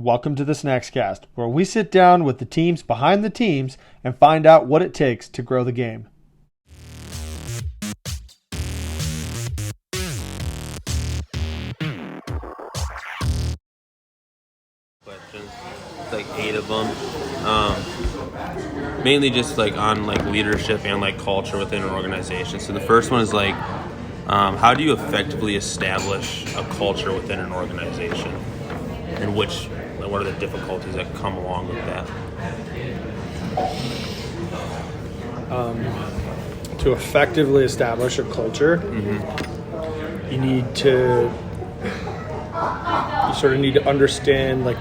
Welcome to the Snackscast, where we sit down with the teams behind the teams and find out what it takes to grow the game. Questions, like 8 of them, mainly just like on like leadership and like culture within an organization. So the first one is like, how do you effectively establish a culture within an organization, and what are the difficulties that come along with that? To effectively establish a culture, you sort of need to understand like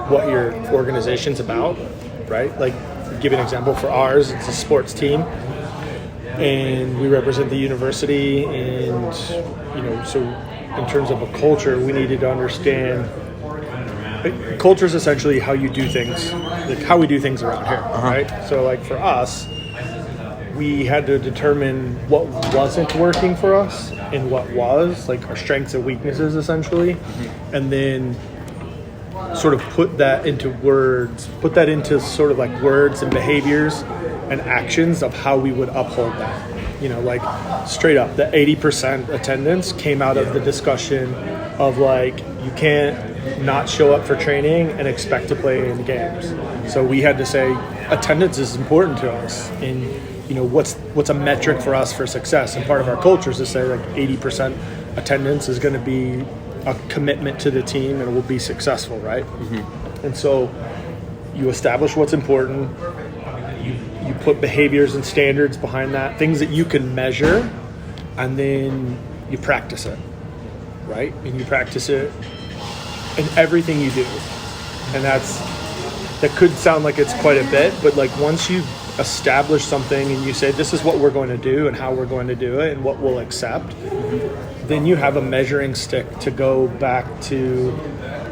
what your organization's about, right? Like, give an example for ours, it's a sports team, and we represent the university, and so in terms of a culture, we needed to understand. Culture is essentially how you do things, like how we do things around here, right? So like for us, we had to determine what wasn't working for us and what was, like our strengths and weaknesses essentially, and then sort of put that into sort of like words and behaviors and actions of how we would uphold that. Like straight up, the 80% attendance came out of the discussion of like, you can't not show up for training and expect to play in games. So we had to say attendance is important to us, and what's a metric for us for success. And part of our culture is to say like 80% attendance is going to be a commitment to the team and it will be successful, right? And so you establish what's important. You put behaviors and standards behind that, things that you can measure, and then you practice it, right? And you practice it in everything you do. And that could sound like it's quite a bit, but like once you establish something and you say, this is what we're going to do and how we're going to do it and what we'll accept, then you have a measuring stick to go back to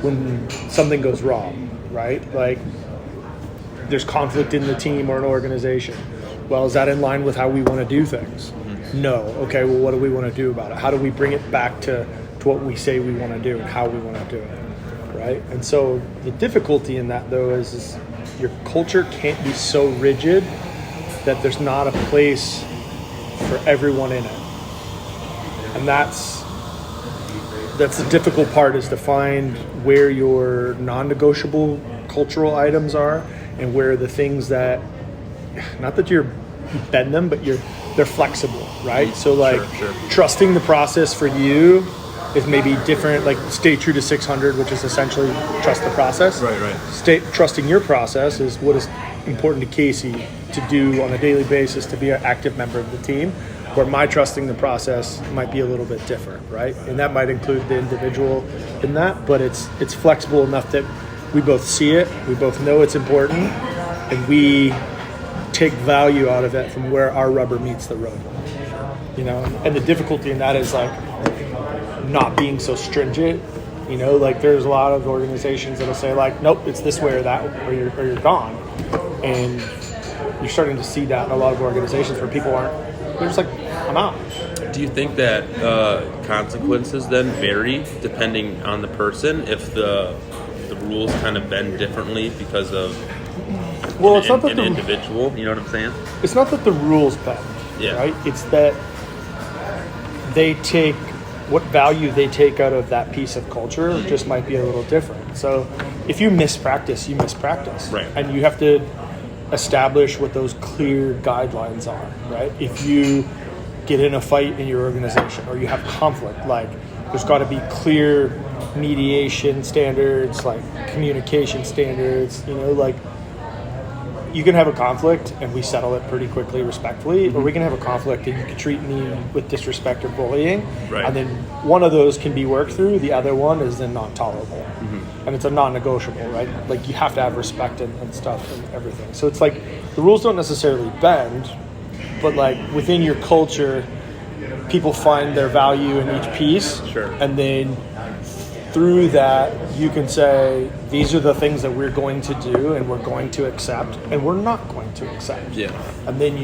when something goes wrong, right? Like there's conflict in the team or an organization. Well, is that in line with how we want to do things? No. Okay, well, what do we want to do about it? How do we bring it back to what we say we want to do and how we want to do it, right? And so the difficulty in that, though, is your culture can't be so rigid that there's not a place for everyone in it. And that's the difficult part, is to find where your non-negotiable cultural items are and where the things that, not that you bend them, but they're flexible, right? So like sure. Trusting the process for you is maybe different, like stay true to 600, which is essentially trust the process. Right. Trusting your process is what is important to Casey to do on a daily basis to be an active member of the team, where my trusting the process might be a little bit different, right? And that might include the individual in that, but it's flexible enough that we both see it, we both know it's important, and we take value out of it from where our rubber meets the road. And the difficulty in that is like not being so stringent. Like there's a lot of organizations that'll say like, nope, it's this way or that, or you're gone. And you're starting to see that in a lot of organizations where people they're just like, I'm out. Do you think that consequences then vary depending on the person, if the rules kind of bend differently because of an individual? You know what I'm saying? It's not that the rules bend, right? It's that they take what value they take out of that piece of culture just might be a little different. So if you mispractice, you mispractice. Right. And you have to establish what those clear guidelines are, right? If you get in a fight in your organization or you have conflict, like there's got to be clear mediation standards, like communication standards, like you can have a conflict and we settle it pretty quickly, respectfully, or we can have a conflict and you can treat me with disrespect or bullying, right. And then one of those can be worked through, the other one is then not tolerable. And it's a non-negotiable, right? Like you have to have respect and stuff and everything. So it's like the rules don't necessarily bend, but like within your culture, people find their value in each piece. Sure. And then through that, you can say, these are the things that we're going to do and we're going to accept and we're not going to accept. Yeah. And then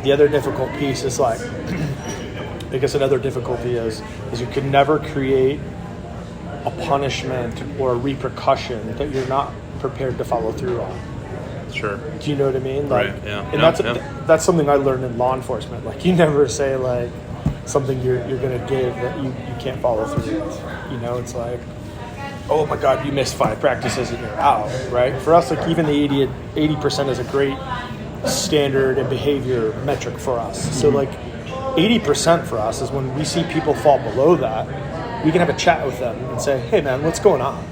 the other difficult piece is like, I guess another difficulty is you can never create a punishment or a repercussion that you're not prepared to follow through on. Sure. Do you know what I mean? Like, Right, yeah. And that's something I learned in law enforcement. Like, you never say like something you're gonna give that you can't follow through with. You know, it's like, oh my God, you missed 5 practices and you're out, right? For us, like even the 80% is a great standard and behavior metric for us. So like 80% for us is when we see people fall below that, we can have a chat with them and say, hey man, what's going on?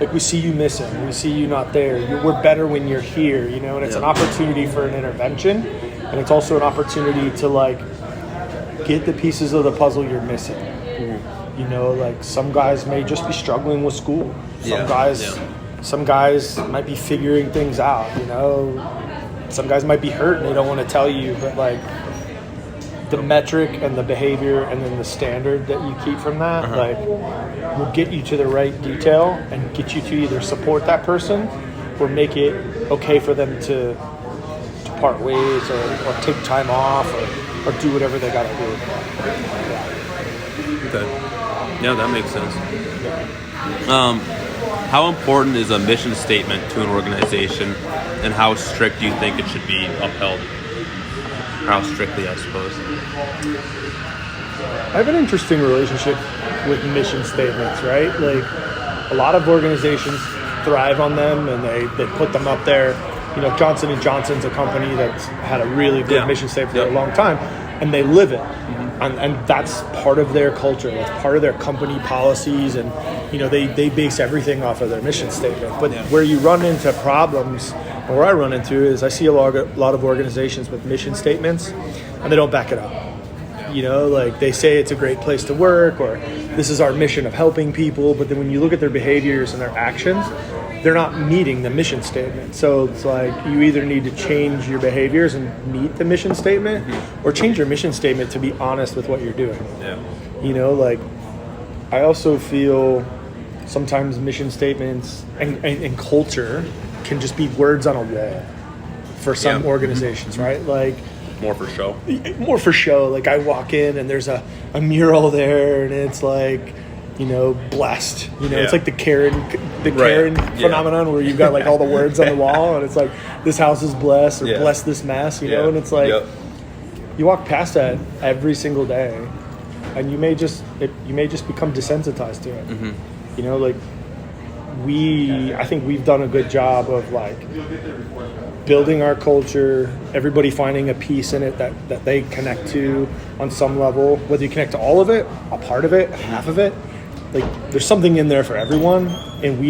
Like we see you missing, we see you not there. We're better when you're here, you know, and it's an opportunity for an intervention. And it's also an opportunity to like get the pieces of the puzzle you're missing. You know, like some guys may just be struggling with school. Some guys might be figuring things out, you know. Some guys might be hurt and they don't want to tell you, but like the metric and the behavior and then the standard that you keep from that, like will get you to the right detail and get you to either support that person or make it okay for them to part ways or take time off or do whatever they got to do. Okay. Yeah, that makes sense. How important is a mission statement to an organization, and how strict do you think it should be upheld? Or how strictly, I suppose. I have an interesting relationship with mission statements, right? Like a lot of organizations thrive on them and they put them up there. You know, Johnson & Johnson's a company that's had a really good mission statement for a long time, and they live it. And that's part of their culture. That's part of their company policies. And, you know, they base everything off of their mission statement. But where you run into problems, or where I run into is I see a lot of organizations with mission statements, and they don't back it up. You know, like they say it's a great place to work, or this is our mission of helping people. But then when you look at their behaviors and their actions, they're not meeting the mission statement. So it's like you either need to change your behaviors and meet the mission statement, or change your mission statement to be honest with what you're doing. Yeah. You know, like I also feel sometimes mission statements and culture can just be words on a wall for some organizations, right? Like More for show. Like I walk in and there's a mural there and it's like, you know, blessed. You know, it's like the Karen phenomenon where you've got like all the words on the wall and it's like this house is blessed or bless this mess, you know, and it's like you walk past that every single day and you may just become desensitized to it. You know, like I think we've done a good job of like building our culture, everybody finding a piece in it that they connect to on some level, whether you connect to all of it, a part of it, half of it. Like there's something in there for everyone, and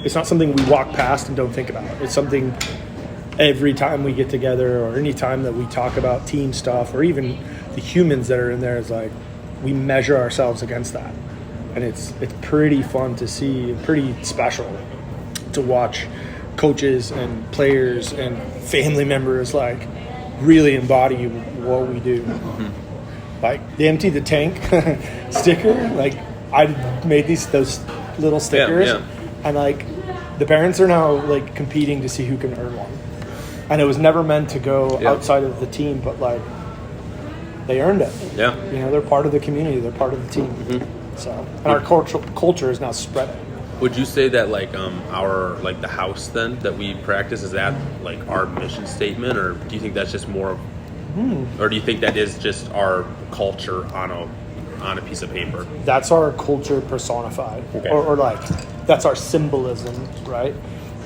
it's not something we walk past and don't think about. It's something every time we get together or any time that we talk about team stuff or even the humans that are in there is like we measure ourselves against that. And it's pretty fun to see, pretty special to watch coaches and players and family members like really embody what we do. Like the empty the tank sticker, like I made those little stickers and like the parents are now like competing to see who can earn one. And it was never meant to go outside of the team, but like they earned it. Yeah. You know, they're part of the community, they're part of the team. So, and our culture is now spreading. Would you say that like our like the house then that we practice, is that like our mission statement, or do you think that's just more of, or do you think that is just our culture on a piece of paper? That's our culture personified, or like that's our symbolism, right?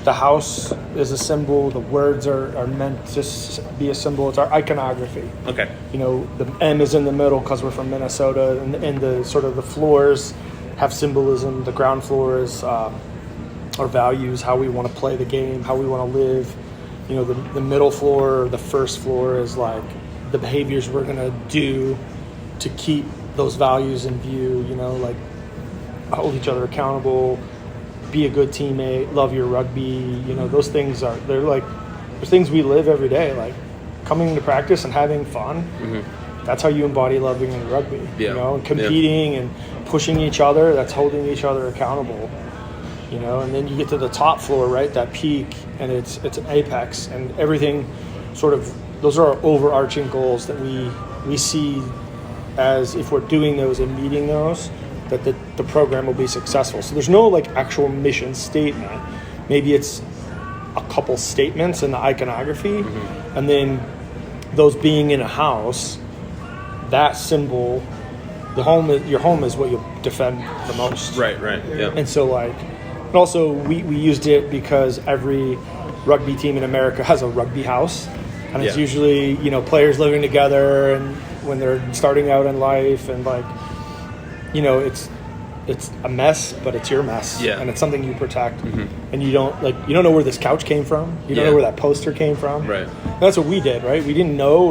The house is a symbol. The words are meant to be a symbol. It's our iconography. Okay. You know, the M is in the middle because we're from Minnesota, and the sort of the floors have symbolism. The ground floor is our values, how we want to play the game, how we want to live. You know, the middle floor, the first floor is like the behaviors we're going to do to keep those values in view. You know, like hold each other accountable, be a good teammate, love your rugby. You know, those things they're things we live every day, like coming into practice and having fun. That's how you embody loving in rugby. You know, and competing and pushing each other, that's holding each other accountable. You know, and then you get to the top floor, right, that peak, and it's an apex, and everything sort of, those are our overarching goals that we see as if we're doing those and meeting those, that the program will be successful. So there's no like actual mission statement. Maybe it's a couple statements in the iconography, and then those being in a house, that symbol, your home is what you'll defend the most. Right. Yeah. And so like, and also we used it because every rugby team in America has a rugby house, and it's usually, you know, players living together and when they're starting out in life, and like, you know, it's a mess, but it's your mess, and it's something you protect, and you don't know where this couch came from, you don't know where that poster came from, right? And that's what we did, right? We didn't know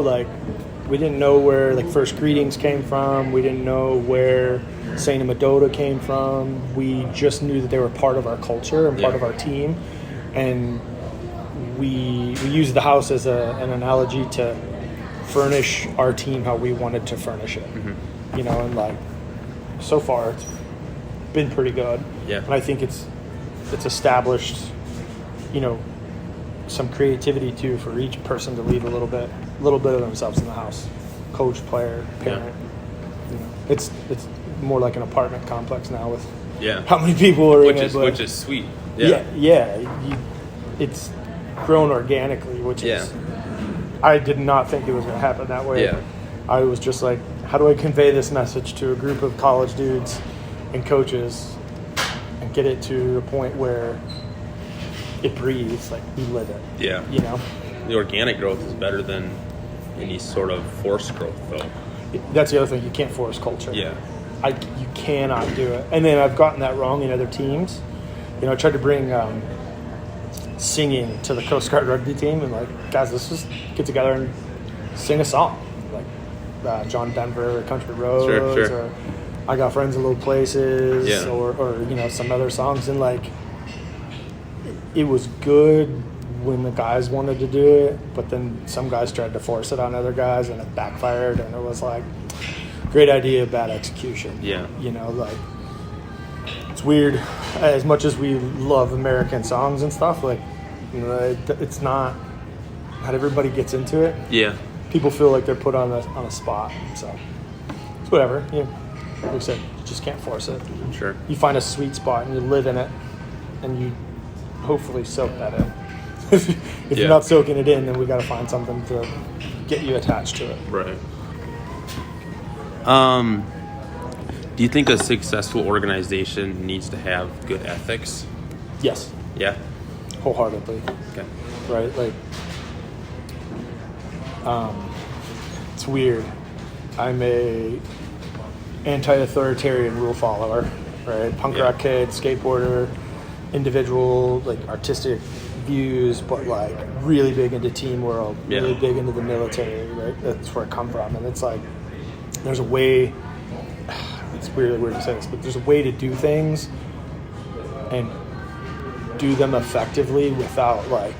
where like First Greetings came from. We didn't know where Saint Amadota came from. We just knew that they were part of our culture and part of our team, and we used the house as an analogy to furnish our team how we wanted to furnish it, you know, and like so far it's been pretty good. Yeah. And I think it's established, you know, some creativity too for each person to leave a little bit of themselves in the house. Coach, player, parent. You know, it's more like an apartment complex now with how many people are in it. Which is sweet. It's grown organically, which is. I did not think it was going to happen that way. Yeah. I was just like, how do I convey this message to a group of college dudes and coaches and get it to a point where it breathes, like we live it. Yeah. You know? The organic growth is better than any sort of forced growth, though. That's the other thing. You can't force culture. Yeah. You cannot do it. And then I've gotten that wrong in other teams. You know, I tried to bring singing to the Coast Guard rugby team, and like, guys, let's just get together and sing a song. Like John Denver, Country Roads, Sure. or I Got Friends in Low Places, or you know, some other songs. And like, it was good when the guys wanted to do it, but then some guys tried to force it on other guys, and it backfired, and it was like, great idea, bad execution. Yeah. You know, like, it's weird. As much as we love American songs and stuff, like, you know, it's not everybody gets into it. Yeah. People feel like they're put on a spot, so it's whatever. You know, like I said, you just can't force it. Sure. You find a sweet spot and you live in it, and you hopefully soak that in. If you're not soaking it in, then we got to find something to get you attached to it. Right. Do you think a successful organization needs to have good ethics? Yes. Yeah. Wholeheartedly. Okay. Right? Like, it's weird. I'm a anti-authoritarian rule follower, right? Punk rock kid, skateboarder, individual, like artistic views, but like really big into team world, really big into the military, right? That's where I come from. And it's like, there's a way, it's really weird to say this, but there's a way to do things and do them effectively without like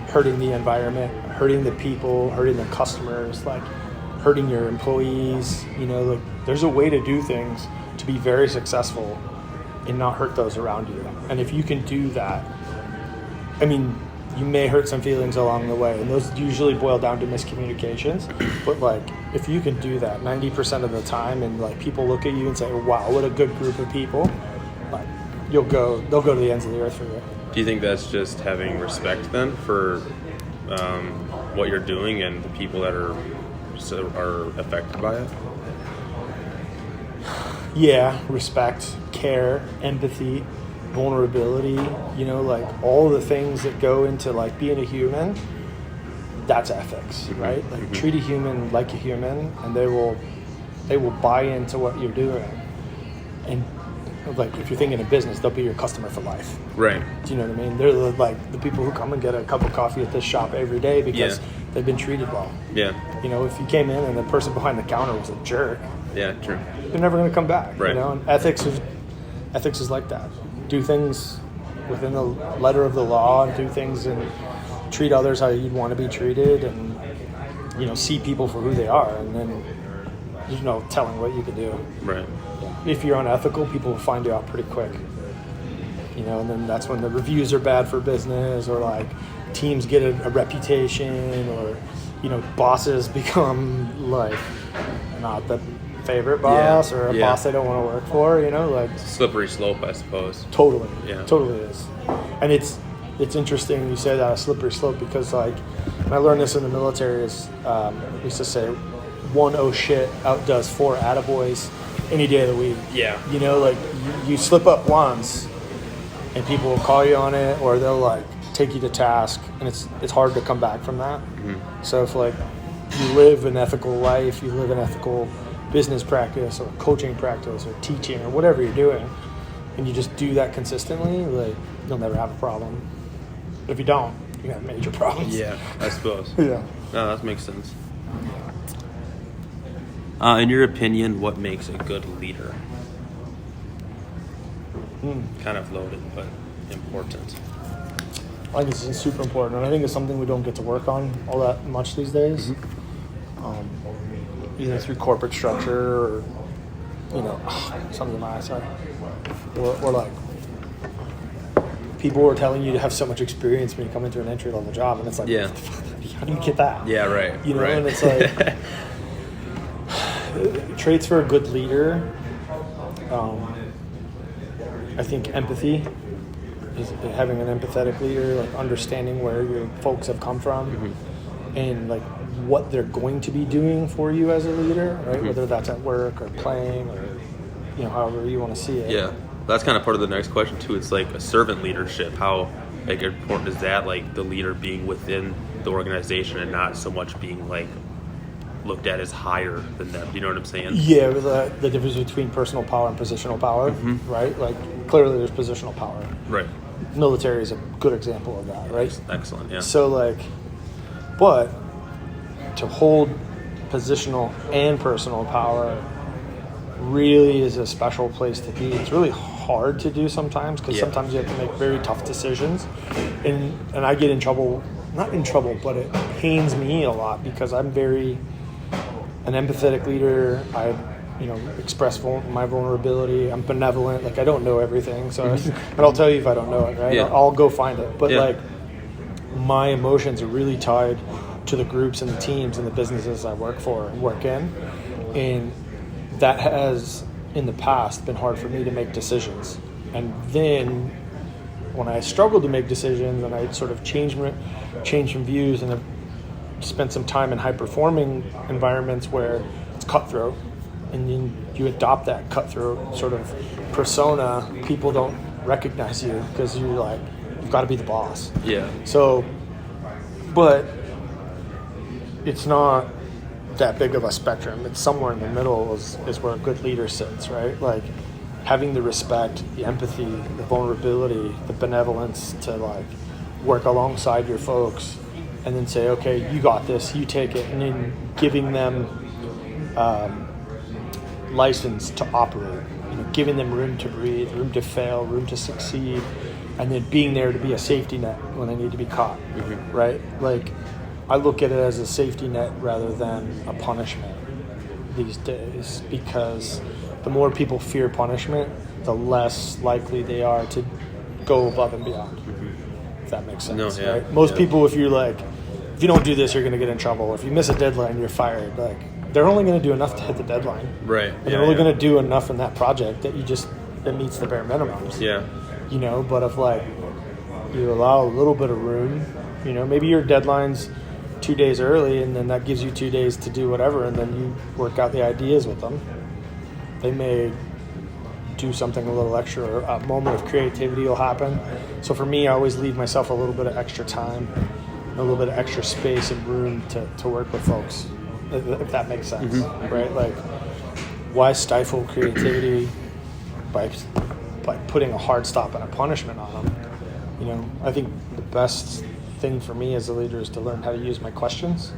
hurting the environment, hurting the people, hurting the customers, like hurting your employees. You know, like there's a way to do things to be very successful and not hurt those around you. And if you can do that, I mean, you may hurt some feelings along the way, and those usually boil down to miscommunications. But like, if you can do that 90% of the time, and like people look at you and say, "Wow, what a good group of people," like they'll go to the ends of the earth for you. Do you think that's just having respect then for what you're doing and the people that are affected by it? Yeah, respect, care, empathy, vulnerability, you know, like all the things that go into like being a human. That's ethics, right? Like treat a human like a human, and they will buy into what you're doing. And like if you're thinking of business, they'll be your customer for life. Right. Do you know what I mean? They're like the people who come and get a cup of coffee at this shop every day because they've been treated well. Yeah. You know, if you came in and the person behind the counter was a jerk, yeah, true, they're never going to come back. Right. You know, and ethics is like that. Do things within the letter of the law, and do things and treat others how you'd want to be treated, and you know, see people for who they are, and then there's no telling what you can do. Right. If you're unethical, people will find you out pretty quick. You know, and then that's when the reviews are bad for business, or like teams get a reputation, or you know, bosses become like not that favorite boss Yeah, or a yeah. boss they don't want to work for, you know, like Slippery slope, I suppose. totally, Yeah. totally is. And it's interesting you say that, a slippery slope, because like, and I learned this in the military is, we used to say, 1 oh shit outdoes 4 attaboys any day of the week. Yeah. You know, like you slip up once and people will call you on it, or they'll like take you to task, and it's hard to come back from that. Mm-hmm. So if like you live an ethical life, you live an ethical business practice or coaching practice or teaching or whatever you're doing, and you just do that consistently, like you'll never have a problem. If you don't, you have major problems. Yeah, I suppose. Yeah. No, that makes sense. In your opinion, what makes a good leader? Kind of loaded, but important. I think it's super important, and I think it's something we don't get to work on all that much these days. Either through corporate structure or, you know, something in my eyes, sorry. Or like, people are telling you to have so much experience when you come into an entry-level job, and it's like, Yeah. how do you get that? Yeah, right. You know, right. and it's like, traits for a good leader, I think empathy is having an empathetic leader, like understanding where your folks have come from and like what they're going to be doing for you as a leader, right? Whether that's at work or playing or, you know, however you want to see it. Yeah, that's kind of part of the next question too. It's like a servant leadership. How like important is that? Like the leader being within the organization and not so much being like looked at as higher than them. You know what I'm saying? Yeah, the difference between personal power and positional power, right? Like clearly there's positional power. Right. Military is a good example of that, right? Excellent. Yeah. So like, but to hold positional and personal power really is a special place to be. It's really hard to do sometimes, because sometimes you have to make very tough decisions, and I get in trouble, not in trouble, but it pains me a lot because I'm very an empathetic leader. I, you know, express my vulnerability. I'm benevolent. Like I don't know everything, so but I'll tell you if I don't know it, right? Yeah. I'll go find it. But Yeah. like my emotions are really tied to the groups and the teams and the businesses I work for and work in, and that has in the past been hard for me to make decisions. And then when I struggled to make decisions and I sort of changed some views and have spent some time in high performing environments where it's cutthroat, and then you adopt that cutthroat sort of persona, people don't recognize you because you're like, you've got to be the boss. Yeah. So, but it's not that big of a spectrum. It's somewhere in the middle is where a good leader sits, right? Like having the respect, the empathy, the vulnerability, the benevolence to like work alongside your folks and then say, okay, you got this, you take it, and then giving them license to operate, you know, giving them room to breathe, room to fail, room to succeed, and then being there to be a safety net when they need to be caught, right? Like, I look at it as a safety net rather than a punishment these days, because the more people fear punishment, the less likely they are to go above and beyond, if that makes sense. No, yeah, right? Most yeah. people, if you don't do this, you're going to get in trouble. If you miss a deadline, you're fired. Like, they're only going to do enough to hit the deadline. Right. And they're only going to do enough in that project that meets the bare minimums. Yeah. You know, but if like you allow a little bit of room, you know, maybe your deadline's 2 days early, and then that gives you 2 days to do whatever, and then you work out the ideas with them. They may do something a little extra, or a moment of creativity will happen. So for me, I always leave myself a little bit of extra time, a little bit of extra space and room to work with folks, if that makes sense, right? Like, why stifle creativity by putting a hard stop and a punishment on them? You know, I think the best thing for me as a leader is to learn how to use my questions.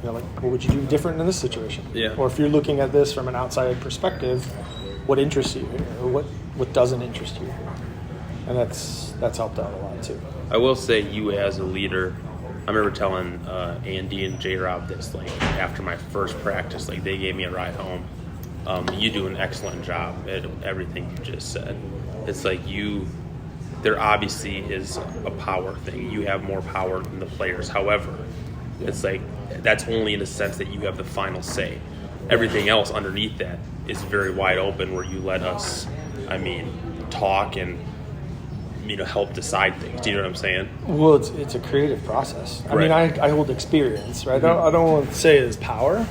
You know, like, what would you do different in this situation? Yeah. Or if you're looking at this from an outside perspective, what interests you, or what doesn't interest you? And that's helped out a lot too. I will say, you as a leader, I remember telling Andy and J-Rob this, like, after my first practice, like, they gave me a ride home. You do an excellent job at everything you just said. It's like there obviously is a power thing. You have more power than the players. However, it's like, that's only in the sense that you have the final say. everything else underneath that is very wide open, where you let us, talk and help decide things. Do you know what I'm saying? Well, it's a creative process. Right. I hold experience, right? I don't want to say it's power.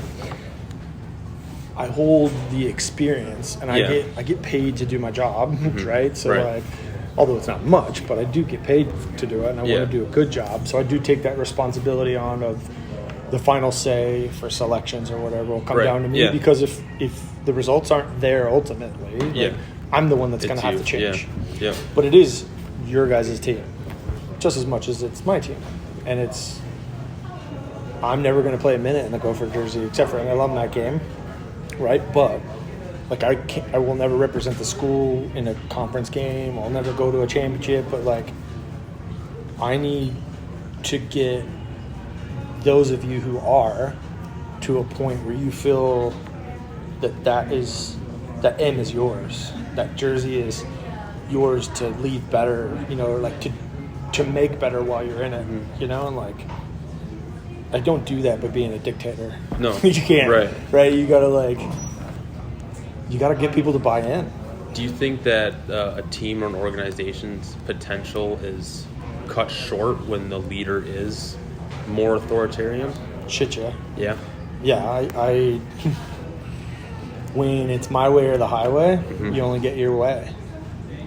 I hold the experience, and I get paid to do my job, right? So like, although it's not much, but I do get paid to do it, and I want to do a good job. So I do take that responsibility on of the final say for selections or whatever will come down to me, because if the results aren't there ultimately, like, I'm the one that's going to have to change. Yeah. But it is your guys' team just as much as it's my team, and I'm never going to play a minute in the Gopher jersey except for an alumni game, right? But like, I will never represent the school in a conference game. I'll never go to a championship. But like, I need to get those of you who are to a point where you feel that M is yours. That jersey is yours to leave better, or like to make better while you're in it, and like, I don't do that by being a dictator. No, you can't. Right. You gotta get people to buy in. Do you think that a team or an organization's potential is cut short when the leader is more authoritarian? Shit, yeah. Yeah. Yeah, I when it's my way or the highway, you only get your way.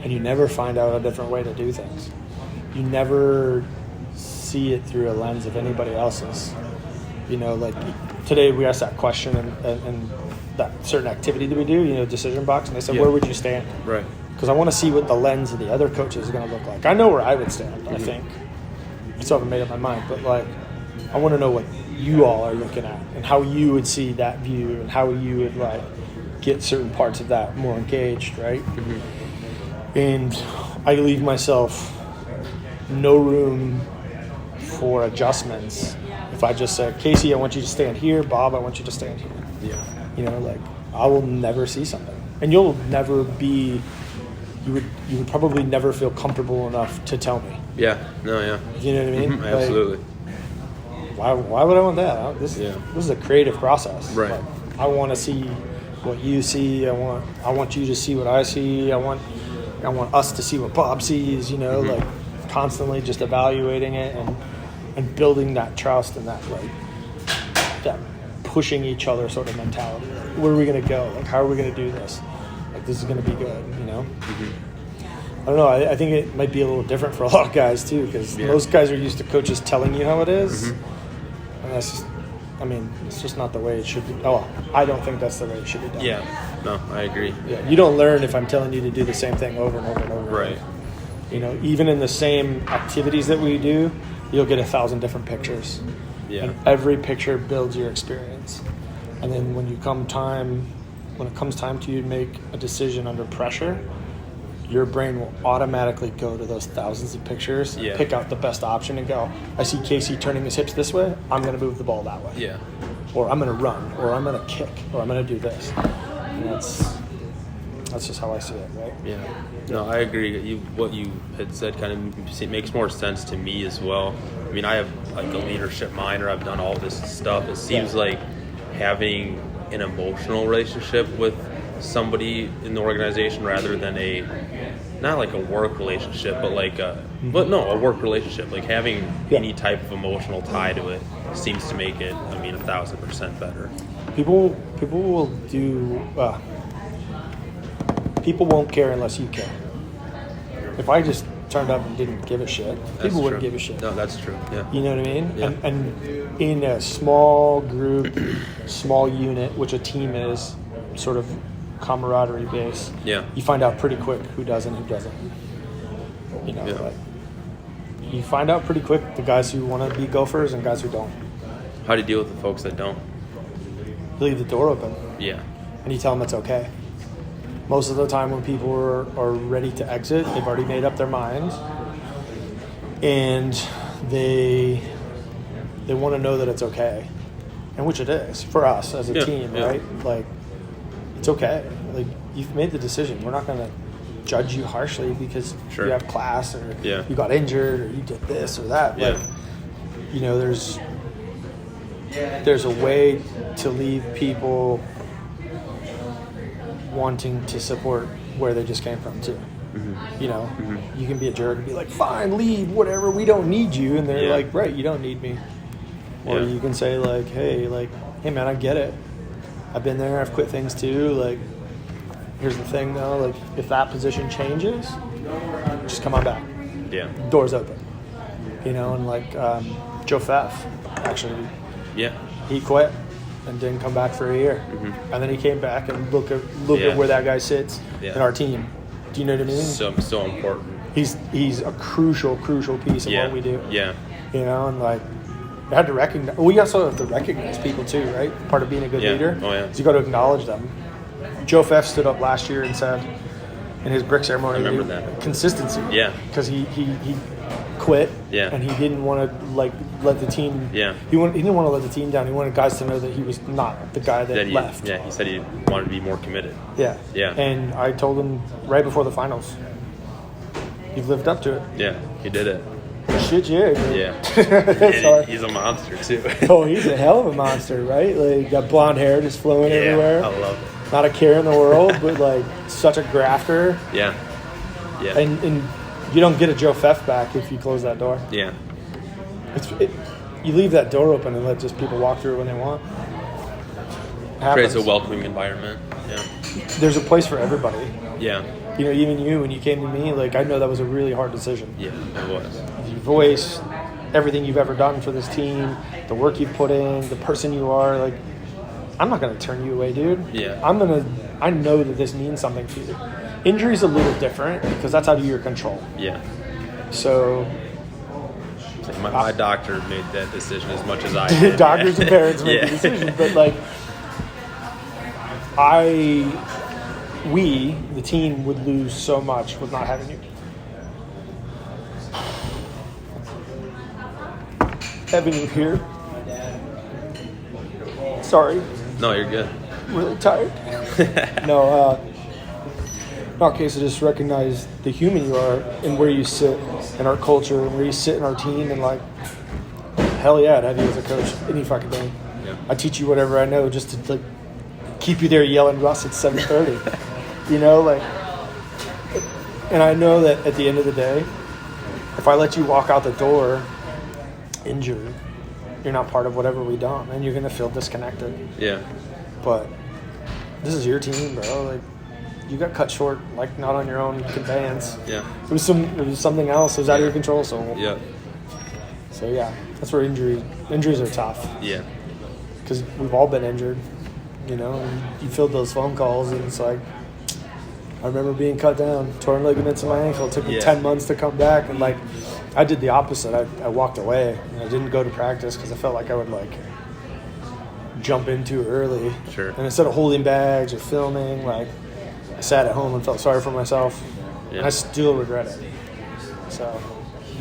And you never find out a different way to do things. You never see it through a lens of anybody else's. Like today we asked that question and that certain activity that we do, decision box, and they said, where would you stand? Right. Because I want to see what the lens of the other coaches is going to look like. I know where I would stand, I think. I still haven't made up my mind, but like, I want to know what you all are looking at and how you would see that view and how you would like get certain parts of that more engaged, right? And I leave myself no room for adjustments. If I just say, Casey, I want you to stand here. Bob, I want you to stand here. Yeah. Like, I will never see something, and you'll never be. You would probably never feel comfortable enough to tell me. Yeah. No. Yeah. You know what I mean? Absolutely. Why would I want that? This is a creative process. Right. Like, I want to see what you see. I want you to see what I see. I want us to see what Bob sees. Like, constantly just evaluating it and building that trust and that pushing each other sort of mentality. Like, where are we going to go? Like, how are we going to do this? Like, this is going to be good. I don't know. I think it might be a little different for a lot of guys too, because most guys are used to coaches telling you how it is. And that's just, it's just not the way it should be. Oh, I don't think that's the way it should be done. Yeah. No, I agree. Yeah. You don't learn if I'm telling you to do the same thing over and over and over. Right. Even in the same activities that we do, you'll get 1,000 different pictures. Yeah. And every picture builds your experience. And then when it comes time to you to make a decision under pressure, your brain will automatically go to those thousands of pictures, pick out the best option and go, I see Casey turning his hips this way, I'm going to move the ball that way. Yeah. Or I'm going to run, or I'm going to kick, or I'm going to do this. And that's just how I see it, right? Yeah. No, I agree. What you had said kind of makes more sense to me as well. I have like a leadership mind, or I've done all this stuff. It seems like having an emotional relationship with somebody in the organization rather than not like a work relationship, but like a work relationship. Like having any type of emotional tie to it seems to make it, 1,000% better. People will do. People won't care unless you care. If I just turned up and didn't give a shit, people wouldn't give a shit. No, that's true. Yeah. You know what I mean? Yeah. And in a small group, small unit, which a team is, sort of camaraderie base. Yeah. You find out pretty quick who does and who doesn't. Like, you find out pretty quick the guys who want to be Gophers and guys who don't. How do you deal with the folks that don't? You leave the door open. Yeah. And you tell them it's okay. Most of the time when people are ready to exit, they've already made up their minds. And they want to know that it's okay. And which it is for us as a team, right? Like, it's okay. Like, you've made the decision. We're not going to judge you harshly because you have class or you got injured or you did this or that. Yeah. Like, there's there's a way to leave people wanting to support where they just came from too. You know, you can be a jerk and be like, fine, leave, whatever, we don't need you. And they're like, right, you don't need me. Or you can say like, hey man, I get it. I've been there, I've quit things too. Like, here's the thing though, like if that position changes, just come on back. Yeah. Doors open. You know, and like Joe Pfaff, actually. Yeah. He quit and didn't come back for a year. And then he came back and look at where that guy sits in our team. Do you know what I mean? So important. He's a crucial piece of what we do. Yeah. You know, and like you had to recognize. We also have to recognize people too, right? Part of being a good leader is you got to acknowledge them. Joe Pfaff stood up last year and said in his brick ceremony, I remember that. Consistency. Yeah. Because he quit. Yeah. And he didn't want to like let the team. Yeah. He didn't want to let the team down. He wanted guys to know that he was not the guy that left. Yeah. He said he wanted to be more committed. Yeah. Yeah. And I told him right before the finals, you've lived up to it. Yeah. He did it. Shit, yeah. Yeah. He's a monster too. Oh, he's a hell of a monster, right? Like got blonde hair just flowing everywhere. I love it. Not a care in the world, but like such a grafter. Yeah. Yeah. And you don't get a Joe Pfaff back if you close that door. Yeah. You leave that door open and let just people walk through it when they want. Creates a welcoming environment. Yeah. There's a place for everybody. Yeah. You know, even you, when you came to me, like I know that was a really hard decision. Yeah, it was. Your voice, everything you've ever done for this team, the work you've put in, the person you are, like, I'm not going to turn you away, dude. Yeah. I know that this means something to you. Injury's a little different because that's out of your control. Yeah. So. Like my doctor made that decision as much as I did. Doctors and parents make the decision, but like, the team would lose so much with not having you. Having you here. Sorry. No, you're good. Really tired. No, in our case, I just recognize the human you are and where you sit in our culture and where you sit in our team, and like, hell yeah, I'd have you as a coach any fucking day. Yeah. I teach you whatever I know just to like keep you there yelling Russ at 7:30. You know, like, and I know that at the end of the day, if I let you walk out the door injured, you're not part of whatever we done, and you're gonna feel disconnected. Yeah. But this is your team, bro. Like, you got cut short, like not on your own conveyance. Yeah. It was something else. It was out of your control. So yeah, that's where injuries are tough. Yeah. Because we've all been injured, you know. And you filled those phone calls, and it's like, I remember being cut down, torn ligaments in my ankle. It took me 10 months to come back, and like, I did the opposite. I walked away, and I didn't go to practice because I felt like I would like jump in too early. Sure. And instead of holding bags or filming, like, I sat at home and felt sorry for myself, and I still regret it. So,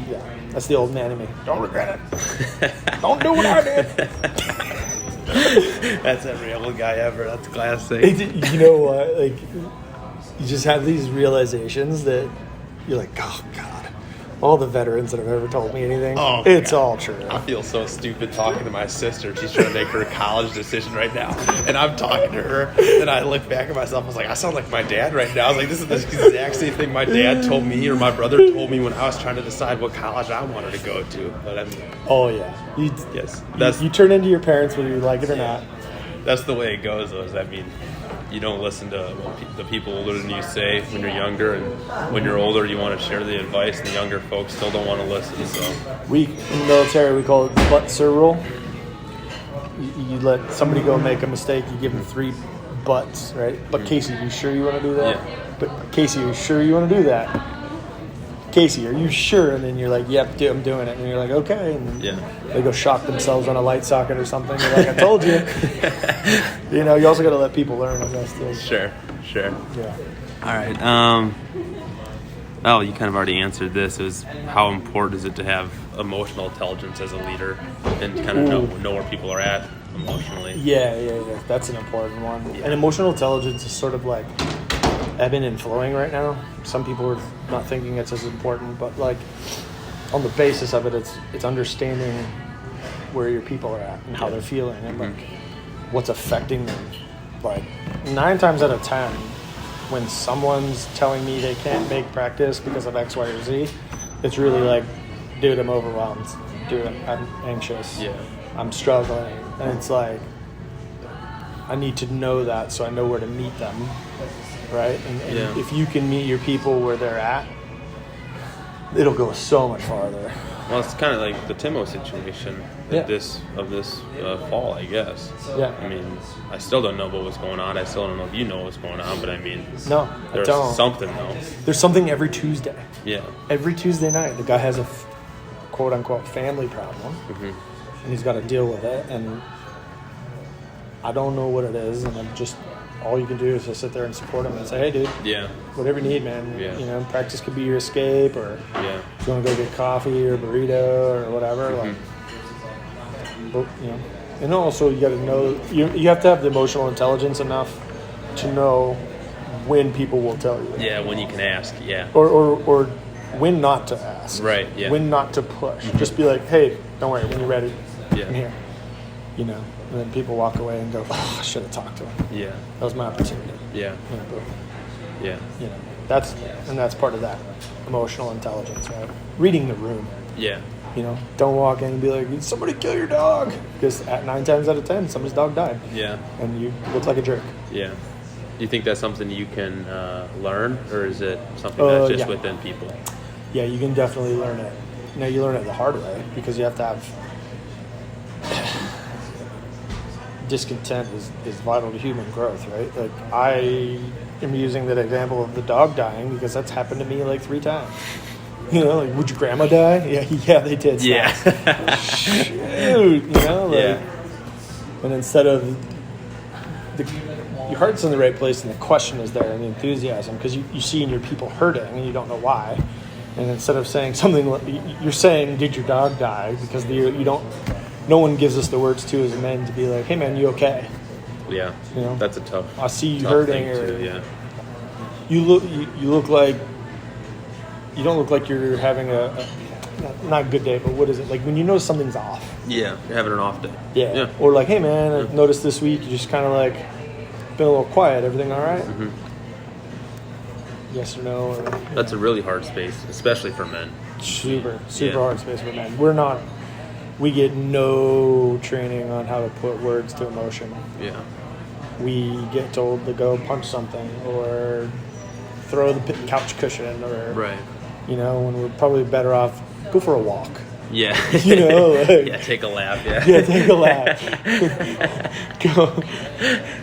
yeah, that's the old man in me. Don't regret it. Don't do what I did. That's every old guy ever. That's classic. You know what? Like, you just have these realizations that you're like, oh God. All the veterans that have ever told me anything, it's all true. I feel so stupid talking to my sister. She's trying to make her college decision right now. And I'm talking to her, and I look back at myself. I was like, I sound like my dad right now. I was like, this is the exact same thing my dad told me or my brother told me when I was trying to decide what college I wanted to go to. But I mean, oh, yeah. You turn into your parents whether you like it or not. That's the way it goes, though. I mean, you don't listen to what the people older than you say when you're younger, and when you're older, you want to share the advice, and the younger folks still don't want to listen. So in the military, we call it but sir rule. You let somebody go make a mistake, you give them 3 buts, right? But Casey, you sure you want to do that? Yeah. But Casey, you sure you want to do that? Casey, are you sure? And then you're like, yep, I'm doing it. And you're like, okay. And they go shock themselves on a light socket or something. You're like, I told you. You know, you also got to let people learn, I guess, too. Sure. Yeah. All right. You kind of already answered this. Is how important is it to have emotional intelligence as a leader and kind of know where people are at emotionally? Yeah. That's an important one. Yeah. And emotional intelligence is sort of like ebbing and flowing right now. Some people are not thinking it's as important, but like on the basis of it, it's understanding where your people are at and how they're feeling and like what's affecting them. Like 9 times out of 10, when someone's telling me they can't make practice because of X, Y, or Z, it's really like, dude, I'm overwhelmed. Dude, I'm anxious. Yeah. I'm struggling. And it's like, I need to know that so I know where to meet them, right? And if you can meet your people where they're at, it'll go so much farther. Well, it's kind of like the Timo situation of this fall, I guess. Yeah. I mean, I still don't know what was going on. I still don't know if you know what's going on, but I mean, no, there's I don't. something though. There's something every Tuesday. Yeah. Every Tuesday night, the guy has a quote unquote family problem, and he's got to deal with it. And I don't know what it is, and I'm just, all you can do is just sit there and support him and say, hey, dude, whatever you need, man. Yeah. You know, practice could be your escape, or if you want to go get coffee or burrito or whatever. Like, but, you know, and also you got to know, you have to have the emotional intelligence enough to know when people will tell you. Yeah, when you can ask. Yeah. Or when not to ask. Right. Yeah. When not to push. Just be like, hey, don't worry, when you're ready, I'm here. You know, and then people walk away and go, oh, I should have talked to him. Yeah. That was my opportunity. Yeah. You know, Yeah. you know, that's part of that emotional intelligence, right? Reading the room. Yeah. You know, don't walk in and be like, did somebody kill your dog? Because at 9 times out of 10, somebody's dog died. Yeah. And you look like a jerk. Yeah. Do you think that's something you can learn, or is it something that's just within people? Yeah, you can definitely learn it. You know, you learn it the hard way because you have to have discontent is vital to human growth, right? Like, I am using that example of the dog dying because that's happened to me like 3 times. You know, like, would your grandma die? Yeah, they did. Yeah. Shoot, you know, like, and instead of your heart's in the right place and the question is there and the enthusiasm, because you see in your people hurting and you don't know why. And instead of saying something, you're saying, did your dog die? Because you don't, no one gives us the words to as men to be like, hey man, you okay? Yeah. You know, that's a tough. I see you hurting, or you look like, you don't look like you're having a not a good day, but what is it? Like when you know something's off. Yeah, you're having an off day. Yeah. Or like, hey man, I noticed this week you just kind of like been a little quiet. Everything all right? Yes or no? Or, that's a really hard space, especially for men. Super hard space for men. We get no training on how to put words to emotion. Yeah. We get told to go punch something or throw the couch cushion, or you know, when we're probably better off go for a walk. Yeah. You know, like, take a lap. Yeah. Yeah, take a lap. Go,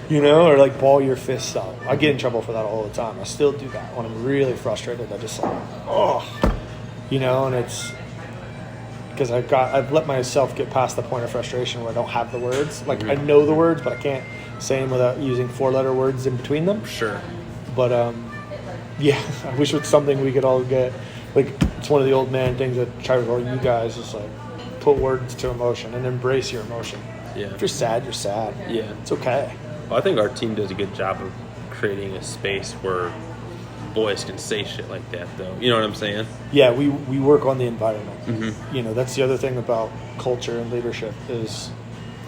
you know, or like ball your fists out. I get in trouble for that all the time. I still do that when I'm really frustrated. I just like, you know, and it's because I've let myself get past the point of frustration where I don't have the words. Like I know the words, but I can't say them without using 4-letter words in between them. Sure. But yeah, I wish it's something we could all get. Like, it's one of the old man things that I try to tell you guys is like, put words to emotion and embrace your emotion. Yeah. If you're sad, you're sad. Yeah. It's okay. Well, I think our team does a good job of creating a space where boys can say shit like that, though. You know what I'm saying? Yeah, we work on the environment. You know, that's the other thing about culture and leadership is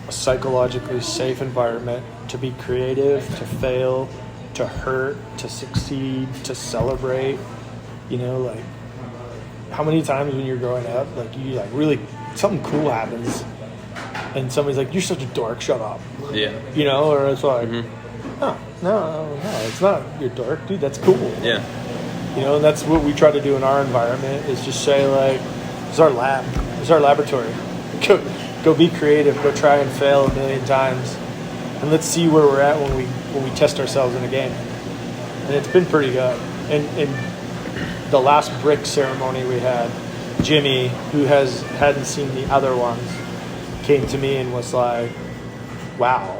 a psychologically safe environment to be creative, to fail, to hurt, to succeed, to celebrate. You know, like, how many times when you're growing up, like, you like really something cool happens and somebody's like, you're such a dork, shut up. Yeah. You know, or it's like, no, it's not, you're a dork, dude, that's cool. Yeah. You know, and that's what we try to do in our environment is just say, like, it's our lab, it's our laboratory. Go be creative, go try and fail 1,000,000 times, and let's see where we're at when we test ourselves in a game. And it's been pretty good. And the last brick ceremony we had, Jimmy, who hadn't seen the other ones, came to me and was like, wow,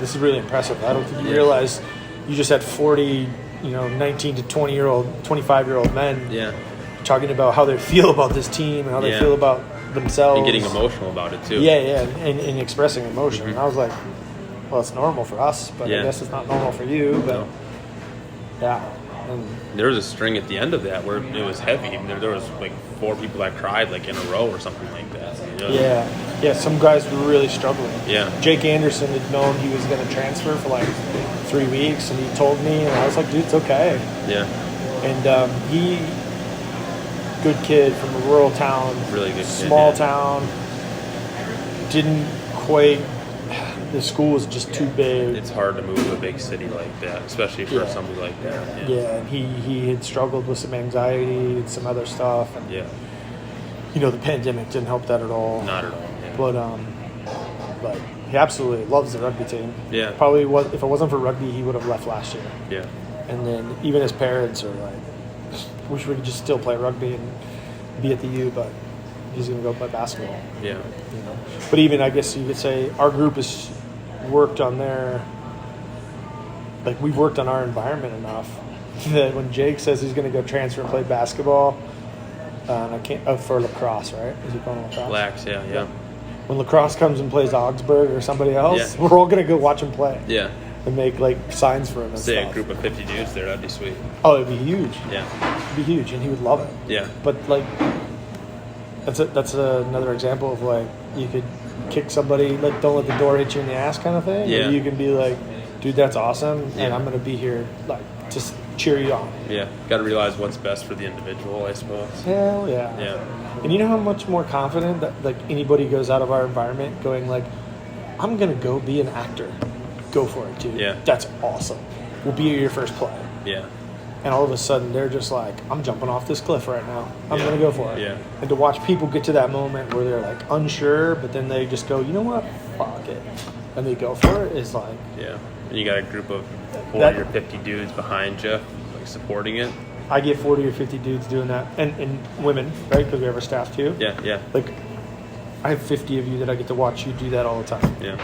this is really impressive. I don't think you realize you just had 40, 19 to 25-year-old men talking about how they feel about this team and how they feel about themselves. And getting emotional about it, too. Yeah, and expressing emotion. And I was like, well, it's normal for us, but I guess it's not normal for you. But, And there was a string at the end of that where it was heavy. There was like 4 people that cried like in a row or something like that. Yeah, some guys were really struggling. Yeah. Jake Anderson had known he was going to transfer for like 3 weeks, and he told me, and I was like, dude, it's okay. Yeah. And he, good kid from a rural town, Really good kid, small yeah. town, didn't quite, the school was just too big. It's hard to move to a big city like that, especially for somebody like that. Yeah, and he had struggled with some anxiety and some other stuff. And, Yeah. you know, the pandemic didn't help that at all. Not at all. Yeah. But he absolutely loves the rugby team. Yeah. Probably was, if it wasn't for rugby, he would have left last year. Yeah. And then even his parents are like, wish we could just still play rugby and be at the U, but he's going to go play basketball. Yeah. You know. But even, I guess you could say, our group has worked on we've worked on our environment enough that when Jake says he's going to go transfer and play basketball, and I can't for lacrosse, right? Is he calling it lacrosse? Blacks, yeah. When lacrosse comes and plays Augsburg or somebody else, Yeah. we're all going to go watch him play. Yeah. And make like signs for him and Say stuff. a group of 50 dudes there, that'd be sweet. Oh, it'd be huge. Yeah. It'd be huge, and he would love it. Yeah. But like, that's another example of like you could kick somebody, like don't let the door hit you in the ass kind of thing. Yeah. Or you can be like, dude, that's awesome, and Yeah. I'm gonna be here like just cheer you on. Yeah. Got to realize what's best for the individual, I suppose. Hell yeah. Yeah. And you know how much more confident that like anybody goes out of our environment going like, I'm gonna go be an actor. Go for it, dude. Yeah. That's awesome. We'll be your first play. Yeah. And all of a sudden, they're just like, I'm jumping off this cliff right now. I'm Yeah. going to go for it. Yeah. And to watch people get to that moment where they're like unsure, but then they just go, you know what? Fuck it. And they go for it is like, Yeah. And you got a group of 40 That- or 50 dudes behind you, like supporting it. I get 40 or 50 dudes doing that. And women, right? Because we have our staff too. Yeah. Yeah. Like, I have 50 of you that I get to watch you do that all the time. Yeah.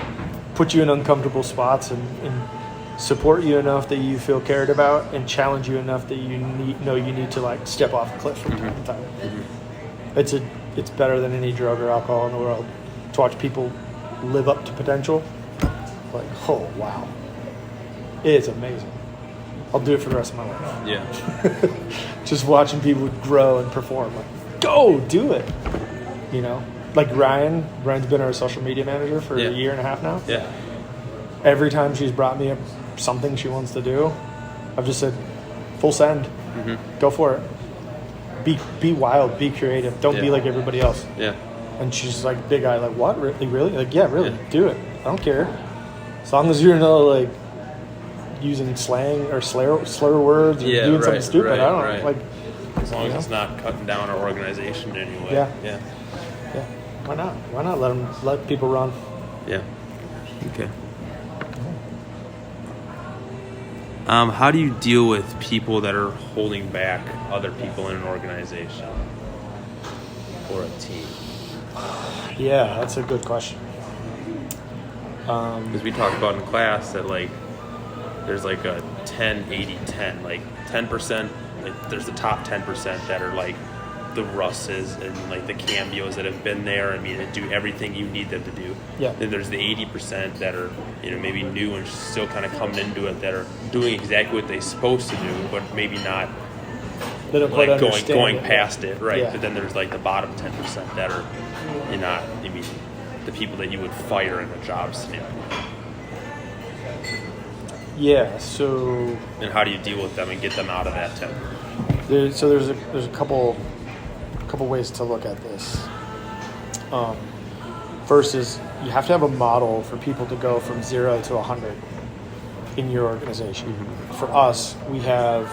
Put you in uncomfortable spots and support you enough that you feel cared about and challenge you enough that you need to like step off a cliff from time to time. It's better than any drug or alcohol in the world to watch people live up to potential. Like, oh wow, it's amazing. I'll do it for the rest of my life. Yeah. Just watching people grow and perform. Like, go do it. You know, like Ryan's been our social media manager for a year and a half now. Yeah. Every time she's brought me up something she wants to do, I've just said, full send. Go for it. Be wild, be creative. Don't be like everybody else. Yeah. And she's like, big eye, like, what? Really? Like, yeah, really. Do it. I don't care. As long as you're not like using slang or slur words or doing something stupid. I don't know. Like, as long as it's not cutting down our organization in any way. Yeah. Yeah. yeah. Why not? Why not let people run? Yeah. Okay. How do you deal with people that are holding back other people in an organization or a team? Yeah, that's a good question. Because we talked about in class that like there's like a 10-80-10, like 10%, like there's the top 10% that are like the Russes and like the cameos that have been there. I mean, that do everything you need them to do. Yeah. Then there's the 80% that are, you know, maybe new and still kind of coming into it, that are doing exactly what they're supposed to do, but maybe not They don't quite like understand going it. past it, right? Yeah. But then there's like the bottom 10% that are, you're not, I mean, the people that you would fire in a job scenario. Yeah. So And how do you deal with them and get them out of that 10? there's a couple ways to look at this. First is you have to have a model for people to go from 0 to 100 in your organization. For us, we have,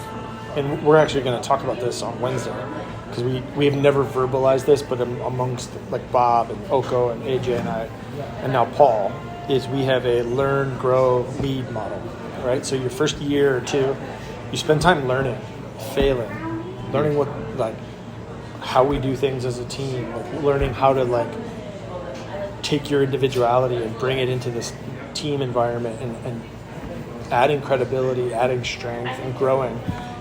and we're actually going to talk about this on Wednesday because we have never verbalized this, but amongst like Bob and Oko and AJ and I, and now Paul, is we have a learn, grow, lead model, right? So your first year or two, you spend time learning, failing, learning what like how we do things as a team, like learning how to like take your individuality and bring it into this team environment and adding credibility, adding strength and growing.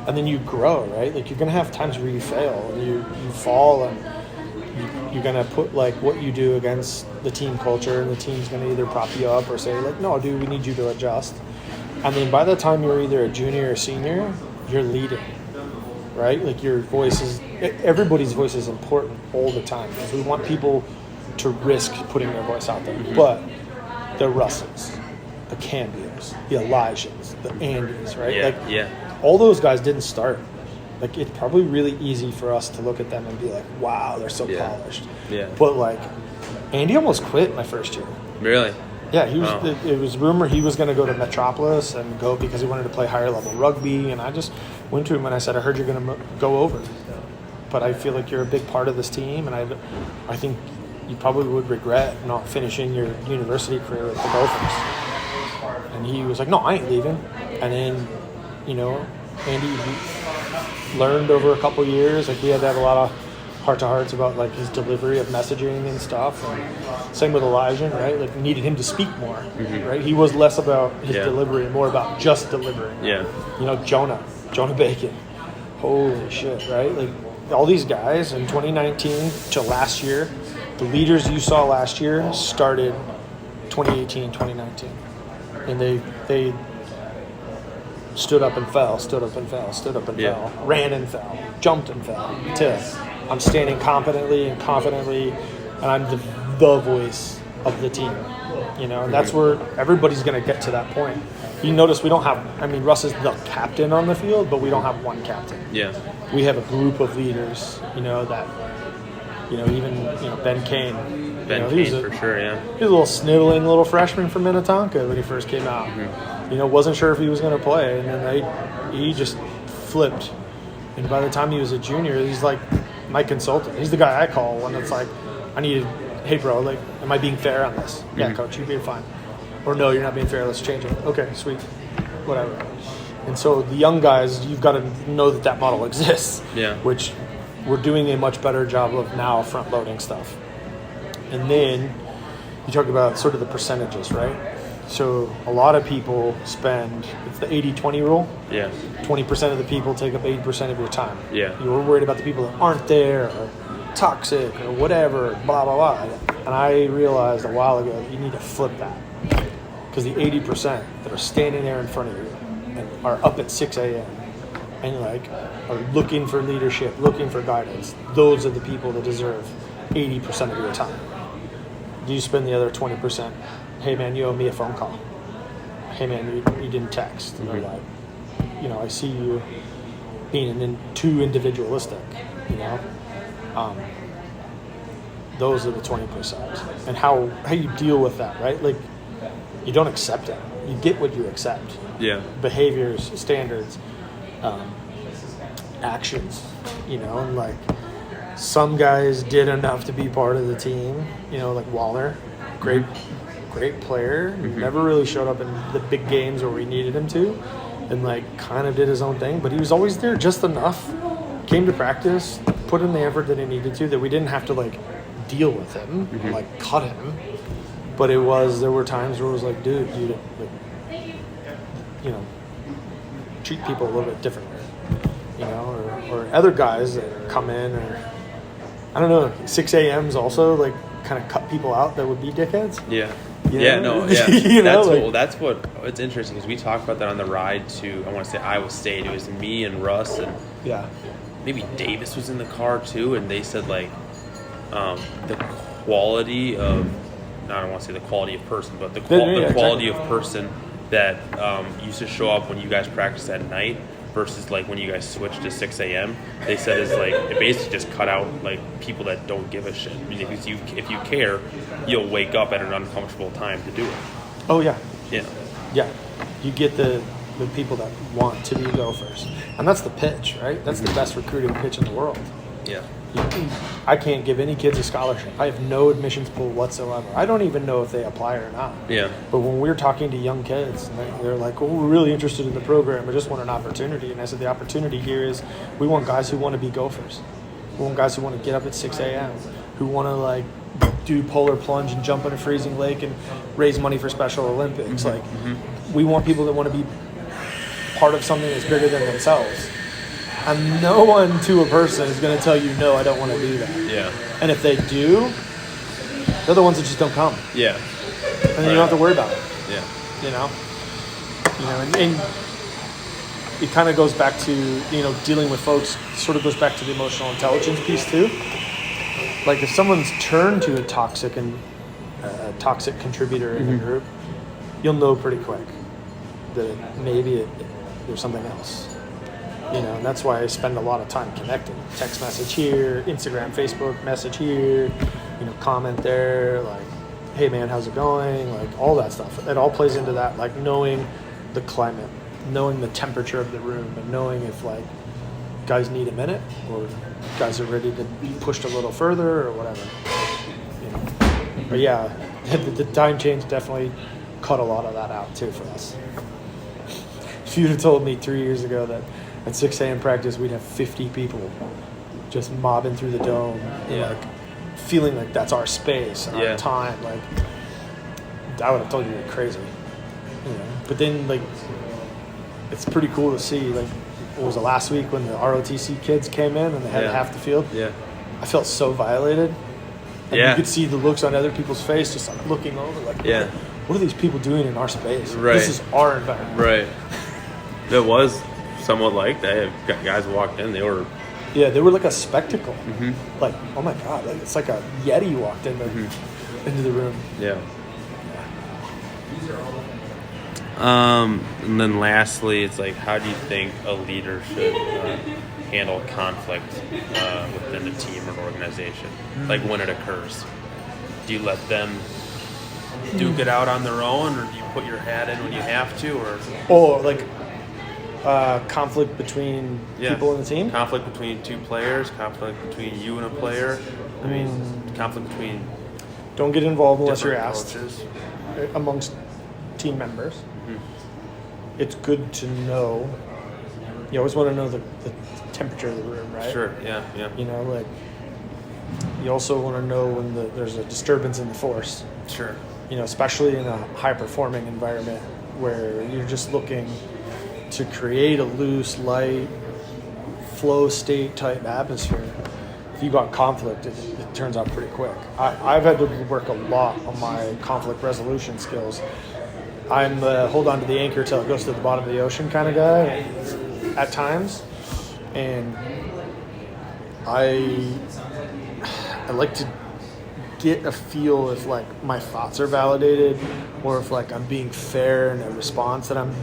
And then you grow, right? Like you're going to have times where you fail and you fall and you're going to put like what you do against the team culture and the team's going to either prop you up or say like, no, dude, we need you to adjust. And then by the time you're either a junior or senior, you're leading, right? Like your voice is, everybody's voice is important all the time because we want people to risk putting their voice out there. But the Russells, the Cambios, the Elijahs, the Andys, right? All those guys didn't start. Like, it's probably really easy for us to look at them and be like, wow, they're so polished. Yeah. But, like, Andy almost quit my first year. Really? Yeah, he was. It was rumored he was going to go to Metropolis and go because he wanted to play higher level rugby. And I just went to him and I said, I heard you're going to go over, but I feel like you're a big part of this team, and I think you probably would regret not finishing your university career with the Gophers. And he was like, no, I ain't leaving. And then, you know, Andy learned over a couple years. Like, we had to have a lot of heart-to-hearts about, like, his delivery of messaging and stuff. And same with Elijah, right? Like, we needed him to speak more, right? He was less about his delivery and more about just delivering. Yeah. You know, Jonah Bacon. Holy shit, right? Like, all these guys in 2019 to last year, the leaders you saw last year started 2018, 2019. And they stood up and fell, stood up and fell, stood up and fell, ran and fell, jumped and fell, until I'm standing competently and confidently, and I'm the voice of the team. You know, and that's where everybody's going to get to that point. You notice we don't have, I mean, Russ is the captain on the field, but we don't have one captain. Yeah. We have a group of leaders, you know, that, you know, even, you know, Ben Kane. For sure, yeah. He was a little sniveling little freshman from Minnetonka when he first came out. You know, wasn't sure if he was going to play, and then he just flipped. And by the time he was a junior, he's like my consultant. He's the guy I call when it's like, hey bro, like, am I being fair on this? Yeah, coach, you're being fine. Or no, you're not being fair, let's change it. Okay, sweet, whatever. And so the young guys, you've got to know that model exists. Yeah. Which we're doing a much better job of now, front loading stuff. And then you talk about sort of the percentages, right? So a lot of people spend, it's the 80-20 rule. Yeah. 20% of the people take up 80% of your time. Yeah. You're worried about the people that aren't there or toxic or whatever, blah, blah, blah. And I realized a while ago that you need to flip that. Because the 80% that are standing there in front of you and are up at 6 a.m. and like are looking for leadership, looking for guidance, those are the people that deserve 80% of your time. Do you spend the other 20%? Hey man, you owe me a phone call. Hey man, you didn't text. Or like, you know, I see you being too individualistic. You know, those are the 20%. And how you deal with that, right? Like, you don't accept it. You get what you accept. Yeah. Behaviors, standards, actions. You know, and like some guys did enough to be part of the team. You know, like Waller, great player, never really showed up in the big games where we needed him to, and like kind of did his own thing, but he was always there just enough, came to practice, put in the effort that he needed to, that we didn't have to like deal with him, like cut him. But there were times where it was like, dude, like, you know, treat people a little bit differently, you know, or other guys that come in, or I don't know, 6 a.m.s also like kind of cut people out that would be dickheads. Yeah. You Yeah, know? no, yeah. You know, That's what it's interesting, because we talked about that on the ride to, I want to say, Iowa State. It was me and Russ, and maybe Davis was in the car too, and they said like the quality of, I don't want to say the quality of person, but the quality of person that used to show up when you guys practiced at night versus like when you guys switched to 6 a.m. They said is like, it basically just cut out like people that don't give a shit. I mean, if you care, you'll wake up at an uncomfortable time to do it. Oh yeah. Yeah. Yeah. You get the people that want to be Gophers. And that's the pitch, right? That's the best recruiting pitch in the world. Yeah. I can't give any kids a scholarship. I have no admissions pool whatsoever. I don't even know if they apply or not. Yeah. But when we're talking to young kids, and they're like, "Oh, we're really interested in the program. We just want an opportunity." And I said, the opportunity here is we want guys who want to be Gophers. We want guys who want to get up at 6 a.m., who want to like do polar plunge and jump in a freezing lake and raise money for Special Olympics. Like, we want people that want to be part of something that's bigger than themselves. And no one to a person is going to tell you, no, I don't want to do that. Yeah. And if they do, they're the ones that just don't come. Yeah. And then you don't have to worry about it. Yeah. You know, and it kind of goes back to, you know, dealing with folks, sort of goes back to the emotional intelligence piece too. like if someone's turned to a toxic contributor in the group, you'll know pretty quick that maybe there's something else. You know, and that's why I spend a lot of time connecting. Text message here, Instagram, Facebook message here, you know, comment there, like, hey man, how's it going? Like all that stuff. It all plays into that, like knowing the climate, knowing the temperature of the room, and knowing if like guys need a minute or guys are ready to be pushed a little further or whatever. You know. But yeah, the time change definitely cut a lot of that out too for us. If you'd have told me 3 years ago that at 6 a.m. practice we'd have 50 people just mobbing through the dome, and like feeling like that's our space and our time, like I would have told you you're crazy. You know? But then like it's pretty cool to see, like, what was it, last week when the ROTC kids came in and they had half the field? Yeah. I felt so violated. And you could see the looks on other people's face, just like looking over, like, what are these people doing in our space? Right. This is our environment. Right. It was somewhat like that. Guys walked in, they were like a spectacle. Like, oh my God, like it's like a Yeti walked in into the room. Yeah. And then lastly, it's like, how do you think a leader should handle conflict within a team or organization? Like when it occurs, do you let them duke it out on their own, or do you put your hat in when you have to, or like conflict between people in the team? Conflict between two players, conflict between you and a player. I mean, conflict between don't get involved unless you're asked. Coaches. Amongst team members. It's good to know. You always want to know the temperature of the room, right? Sure. Yeah. You know, like you also want to know when there's a disturbance in the force. Sure. You know, especially in a high-performing environment where you're just looking to create a loose, light, flow state type atmosphere. If you got conflict, it turns out pretty quick. I've had to work a lot on my conflict resolution skills. I'm the hold on to the anchor till it goes to the bottom of the ocean kind of guy at times, and I like to get a feel if like my thoughts are validated, or if like I'm being fair in a response that I'm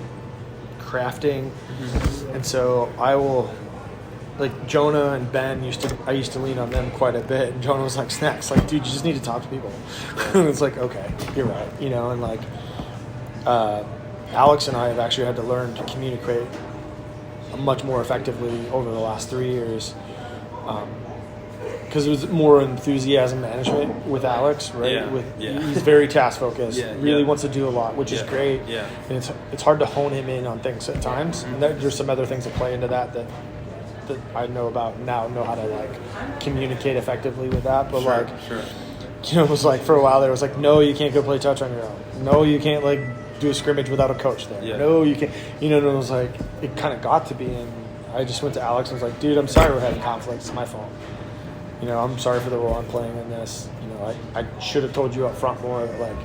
crafting. And so I will, like Jonah and Ben I used to lean on them quite a bit, and Jonah was like, Snacks, like, dude, you just need to talk to people. And it's like, okay, you're right, you know. And like Alex and I have actually had to learn to communicate much more effectively over the last 3 years, because it was more enthusiasm management with Alex, right? He's very task focused, really wants to do a lot, which is great. And it's hard to hone him in on things at times. And there's some other things that play into that I know about now, know how to like communicate effectively with that. But you know, it was like for a while there was like, no, you can't go play touch on your own. No, you can't like do a scrimmage without a coach there. No, you can't. You know, and it was like, it kind of got to be, and I just went to Alex and was like, dude, I'm sorry we're having conflicts. It's my fault. You know, I'm sorry for the role I'm playing in this. You know, I should have told you up front more that like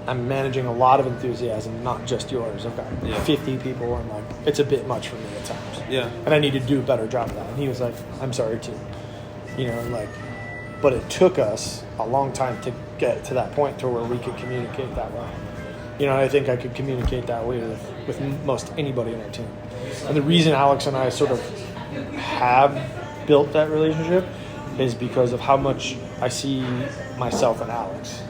I'm managing a lot of enthusiasm, not just yours. I've got 50 people, and like it's a bit much for me at times. And I need to do a better job of that. And he was like, I'm sorry too. You know, and like, but it took us a long time to get to that point to where we could communicate that way. You know, I think I could communicate that way with most anybody in our team. And the reason Alex and I sort of have built that relationship is because of how much I see myself and Alex.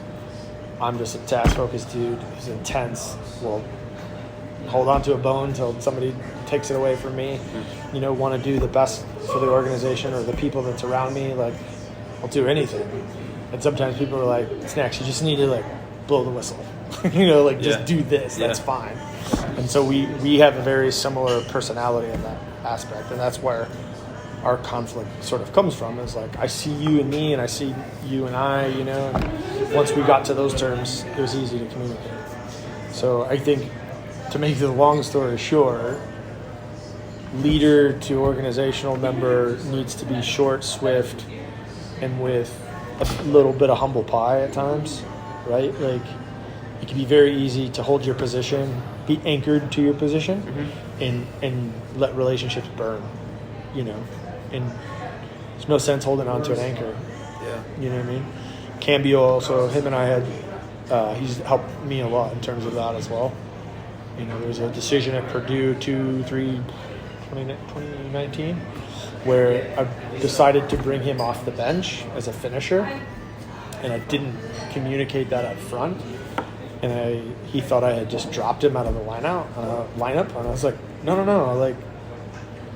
I'm just a task-focused dude who's intense. Will hold on to a bone until somebody takes it away from me. You know, want to do the best for the organization or the people that's around me. Like, I'll do anything. And sometimes people are like, Snacks, you just need to like blow the whistle. You know, like just do this. That's fine. And so we have a very similar personality in that aspect, and that's where our conflict sort of comes from. Is like, I see you and me, and I see you and I. You know, and once we got to those terms, it was easy to communicate. So I think, to make the long story short, leader to organizational member needs to be short, swift, and with a little bit of humble pie at times, right? Like, it can be very easy to hold your position, be anchored to your position, and let relationships burn, you know. And there's no sense holding on to an anchor. Yeah. You know what I mean? Cambio also, him and I had, he's helped me a lot in terms of that as well. You know, there was a decision at Purdue 2019 where I decided to bring him off the bench as a finisher, and I didn't communicate that up front. And he thought I had just dropped him out of the lineup, and I was like, no, like,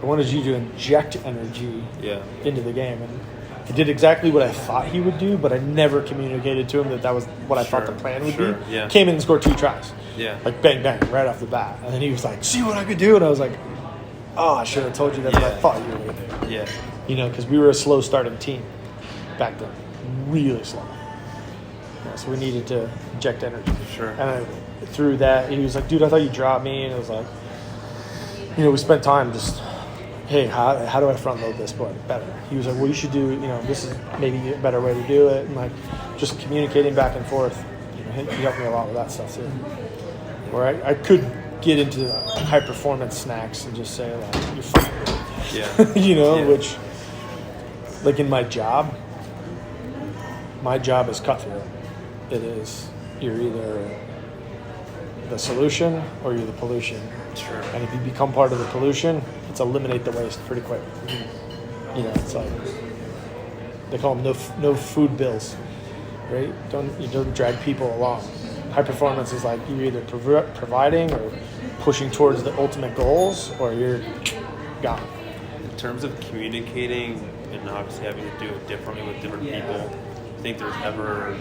I wanted you to inject energy into the game, and I did exactly what I thought he would do, but I never communicated to him that was what I thought the plan would be. Yeah. Came in and scored 2 tries. Yeah. Like bang, bang, right off the bat. And then he was like, see what I could do? And I was like, oh, I should have told you that's what I thought you were going to do. Yeah. You know, because we were a slow starting team back then. Really slow. Yeah, so we needed to inject energy. Sure. And through that, he was like, dude, I thought you dropped me. And it was like, you know, we spent time just, hey, how do I front load this better? He was like, well, you should do, you know, this is maybe a better way to do it. And like, just communicating back and forth. You know, he helped me a lot with that stuff too. Where I could get into high performance snacks and just say like, you're fine. Yeah. You know, which, like in my job is cutthroat. It is, you're either the solution or you're the pollution. Sure. And if you become part of the pollution, it's eliminate the waste pretty quick. You know, it's like, they call them no food bills, right? You don't drag people along. High performance is like you're either providing or pushing towards the ultimate goals, or you're gone. In terms of communicating and obviously having to do it differently with different people, I think there's ever,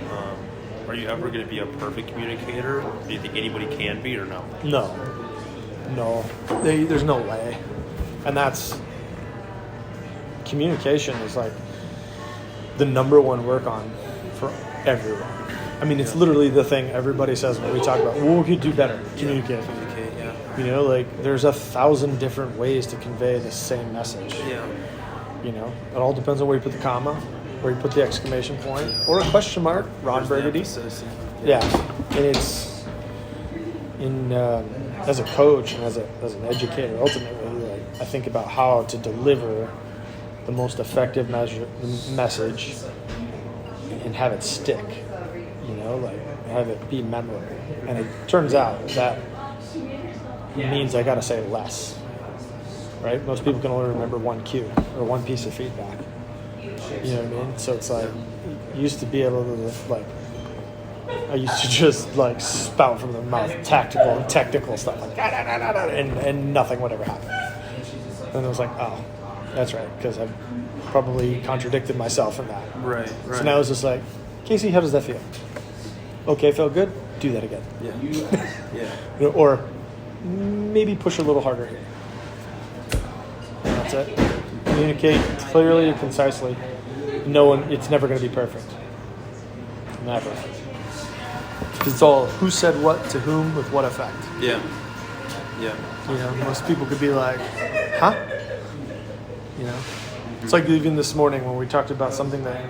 are you ever going to be a perfect communicator? Do you think anybody can be or no? No. There's no way. And that's, communication is like the number one work on for everyone. I mean, it's literally the thing everybody says when we talk about, well, we could do better. Communicate. You know, like there's 1,000 different ways to convey the same message. Yeah. You know, it all depends on where you put the comma, where you put the exclamation point, or a question mark. Ron Burgundy. Yeah, and it's as a coach and as an educator, ultimately, like I think about how to deliver the most effective message and have it stick. You know, like have it be memorable. And it turns out that means I got to say less. Right? Most people can only remember one cue or one piece of feedback. You know what I mean? So it's like, you used to be able to, like, I used to just, like, spout from the mouth tactical and technical stuff, like, and nothing would ever happen. And it was like, oh, that's right, because I've probably contradicted myself in that. Right. So now it's just like, Casey, how does that feel? Okay, felt good? Do that again. Yeah. Yeah. You know, or maybe push a little harder here. And that's it. Communicate clearly and concisely. It's never going to be perfect. Never. Because it's all who said what to whom with what effect. Yeah. Yeah. You know, most people could be like, huh? You know? It's like even this morning when we talked about something that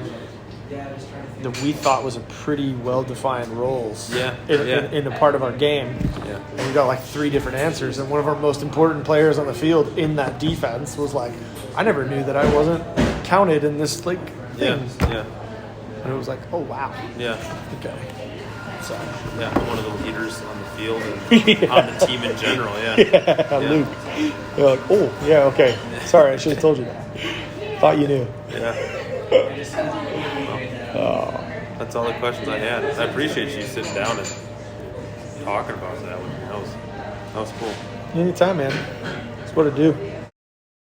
we thought was a pretty well-defined roles in a part of our game. Yeah. And we got like 3 different answers. And one of our most important players on the field in that defense was like, I never knew that I wasn't counted in this like thing. Yeah. And it was like, oh wow. Yeah. Okay. So Yeah, I'm one of the leaders on the field and on the team in general. Yeah. Luke. You're like, oh yeah, okay. Sorry, I should have told you that. Thought you knew. Yeah. Oh. That's all the questions I had. I appreciate you sitting down and talking about that. That was cool. Anytime, man. That's what I do.